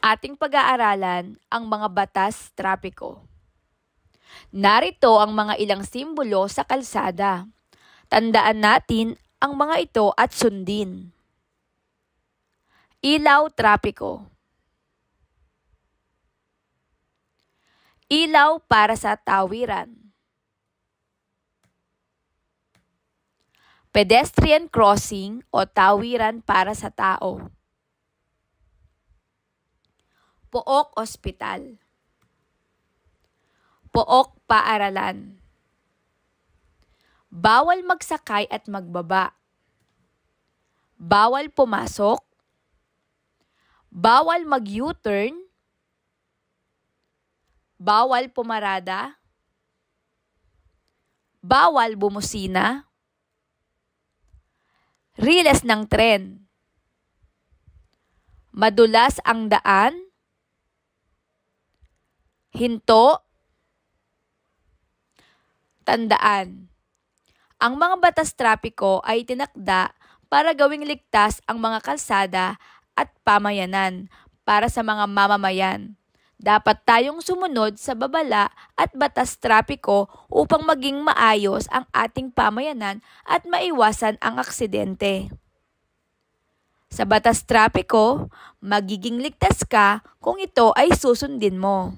Ating pag-aaralan ang mga batas trapiko. Narito ang mga ilang simbolo sa kalsada. Tandaan natin ang mga ito at sundin. Ilaw trapiko. Ilaw para sa tawiran. Pedestrian crossing o tawiran para sa tao. Pook ospital. Pook paaralan. Bawal magsakay at magbaba. Bawal pumasok. Bawal mag-U-turn. Bawal pumarada. Bawal bumusina. Riles ng tren. Madulas ang daan. Hinto. Tandaan, ang mga batas trapiko ay tinakda para gawing ligtas ang mga kalsada at pamayanan para sa mga mamamayan. Dapat tayong sumunod sa babala at batas trapiko upang maging maayos ang ating pamayanan at maiwasan ang aksidente. Sa batas trapiko, magiging ligtas ka kung ito ay susundin mo.